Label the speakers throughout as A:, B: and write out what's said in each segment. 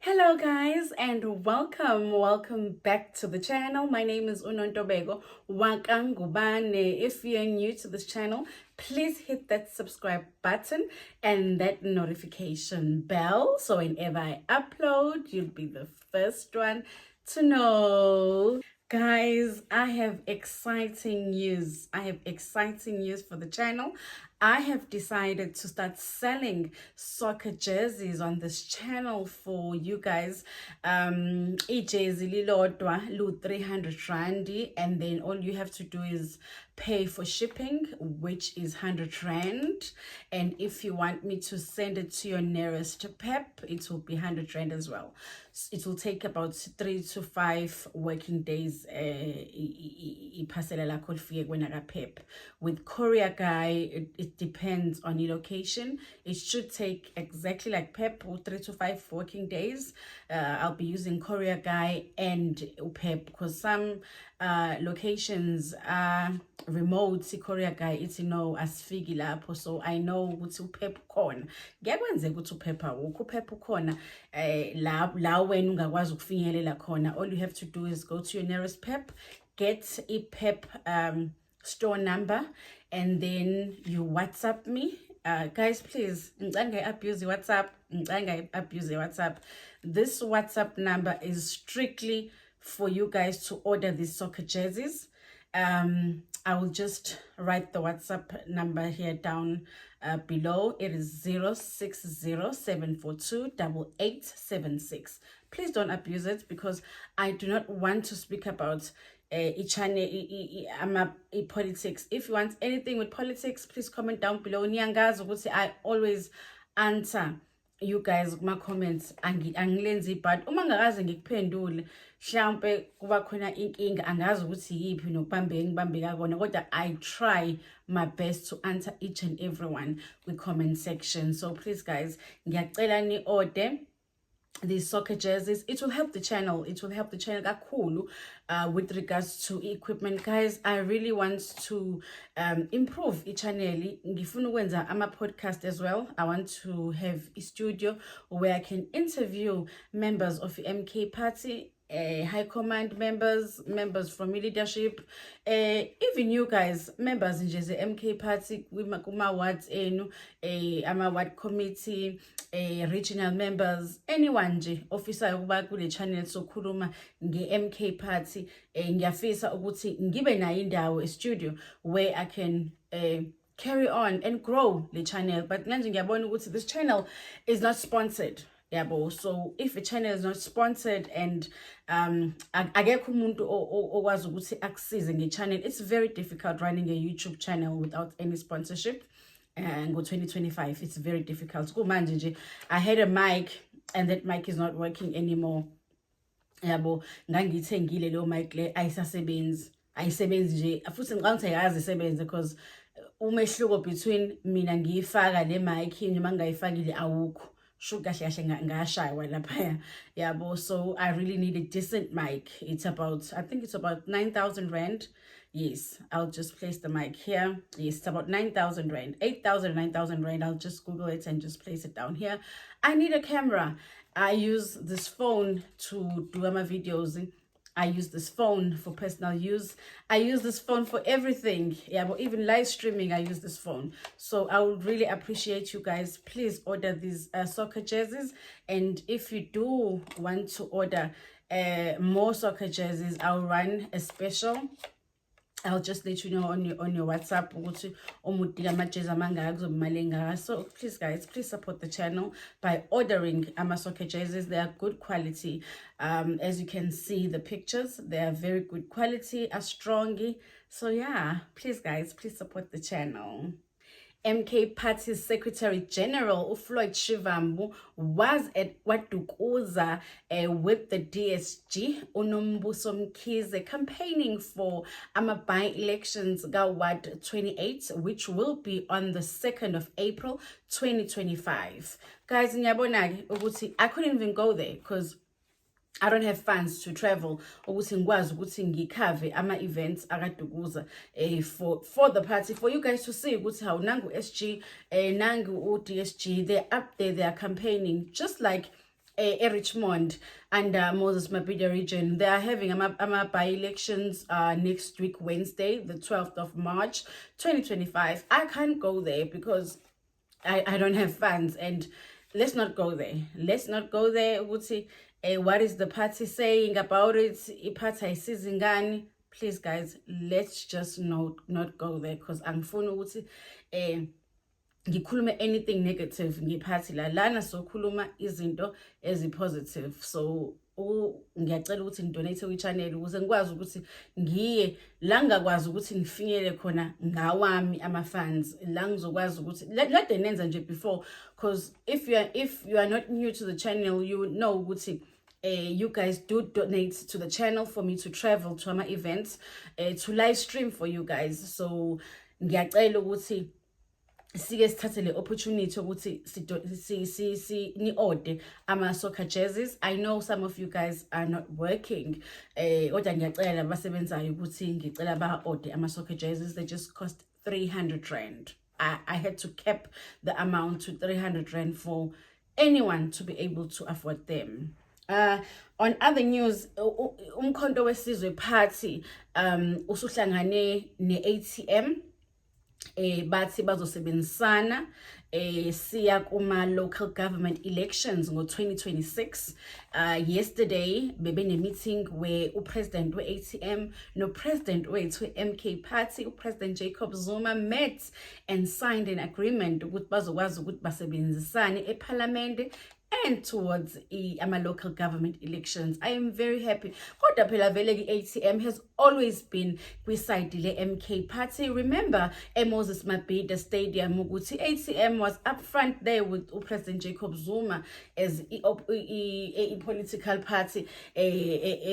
A: Hello guys and welcome back to the channel. My name is Unontobeko Wakangubane. If you're new to this channel, please hit that subscribe button and that notification bell so whenever I upload, you'll be the first one to know. Guys, I have exciting news. For the channel. I have decided to start selling soccer jerseys on this channel for you guys. Ijezi lilodwa lu 300 randi, and then all you have to do is pay for shipping, which is 100 rand. And if you want me to send it to your nearest pep, it will be 100 rand as well. It will take about 3 to 5 working days. Pep. With courier guy, it depends on your location. It should take exactly like pep, 3 to 5 working days. I'll be using courier guy and pep because some locations are remote. Courier guy ithi no asifiki lapho, so I know ukuthi uphep khona. Kuyakwenzeka ukuthi uphep awukho, uphep khona la wena ungakwazi ukufinyelela khona. All you have to do is go to your nearest pep, get a pep store number, and then you WhatsApp me. Guys, please, abuse WhatsApp. This WhatsApp number is strictly for you guys to order these soccer jerseys. I will just write the WhatsApp number here down below. It is 0607428876. Please don't abuse it because I do not want to speak about politics. If you want anything with politics, please comment down below. I always answer you guys my comments angilenzi, but uma ngakaze ngikuphendule mhlambe kuba khona inkinga angazi ukuthi yipi nokubambeka kona, kodwa I try my best to answer each and everyone with comment section. So please guys, ngiyacela ni order these soccer jerseys. It will help the channel. Kakhulu with regards to equipment. Guys, I really want to improve channel. Ngifuna ukwenza ama podcast as well. I want to have a studio where I can interview members of the MK party, high command members from leadership, even you guys, members in the MK party, kuma wards enu, ama ward committee, regional members, anyone nje officer yokuba kule channel sokhuluma nge-MK party. Ngiyafisa ukuthi ngibe nayo indawo, a studio where I can carry on and grow the channel. But manje ngiyabona ukuthi this channel is not sponsored. So if a channel is not sponsored and akekho umuntu okwazi ukuthi akusize nge-channel, it's very difficult running a YouTube channel without any sponsorship. And go 2025, it's very difficult. I had a mic and that mic is not working anymore. Ngangithengile lo mic le ayisebenzi nje, futhi ngicabanga yazi isebenze because umehluko between mina ngiyifaka le mic noma ngayifakile awukho. So I really need a decent mic. I think it's about 9,000 rand. Yes, I'll just place the mic here. Yes, it's about 9,000 rand, 8,000, 9,000 rand. I'll just Google it and just place it down here. I need a camera. I use this phone to do my videos. I use this phone for personal use. I use this phone for everything. But even live streaming, I use this phone. So I would really appreciate you guys. Please order these soccer jerseys. And if you do want to order more soccer jerseys, I'll run a special. I'll just let you know on your WhatsApp. So please guys, please support the channel by ordering soccer jerseys. They are good quality. As you can see the pictures, they are very good quality, are strong. So yeah, please guys, please support the channel. MK Party's Secretary General Floyd Shivambu was at Watukuza with the DSG Unombuso Mkhize campaigning for by-elections Ward 28, which will be on the 2nd of April 2025. Guys, I couldn't even go there because I don't have funds to travel ukuthi ngikwazi ukuthi ngikhave ama-events akaDukuza for the party, for you guys to see ukuthi how nangu SG nangu DSG, they're up there, they are campaigning just like Richmond and Moses Mabhida region. They are having by-elections next week, Wednesday, the 12th of March, 2025. I can't go there because I don't have funds, and let's not go there. Let's not go there. What is the party saying about it? Please, guys, let's just not go there because angifuni ukuthi ngikhulume anything negative ngiphathi lana sokhuluma izinto ezi-positive. So ngiyacela ukuthi ngidonate kwi-channel ukuze ngikwazi ukuthi ngiye la ngakwazi ukuthi ngifinyele khona ngawami ama-funds, la ngizokwazi ukuthi lade nenza nje before, because if you are not new to the channel, you would know ukuthi you guys do donate to the channel for me to travel to my events, to live stream for you guys. So ngiyacela ukuthi sike sithathe le opportunity ukuthi ni-order ama-soccer jerseys. I know some of you guys are not working, kodwa ngiyacela basebenzayo ukuthi ngicela ba-order ama-soccer jerseys. They just cost 300 rand. I had to cap the amount to 300 rand for anyone to be able to afford them. On other news, umkhonto wesizwe party usuhlangane ne-ATM, bathi bazosebenzisana siya kuma local government elections ngo-2026. Yesterday bebene meeting where upresident we-ATM no president wethu we-MK party, upresident Jacob Zuma, met and signed an agreement ukuthi bazokwazi ukuthi basebenzisane eParliament and towards ama local government elections. I am very happy. Kodwa phela vele i-ATM has always been kwiside le MK party. Remember Moses Mabhida Stadium ukuthi ATM was up front there with President Jacob Zuma as a political party.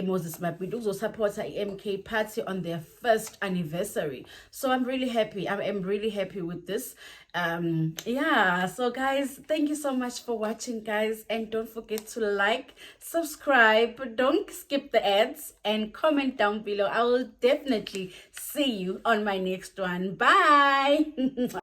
A: Moses Mabhida uzosupporta i-MK party on their first anniversary. So I'm really happy. I am really happy with this. Yeah, so guys, thank you so much for watching, guys, and don't forget to like, subscribe, don't skip the ads, and comment down below. I will definitely see you on my next one. Bye.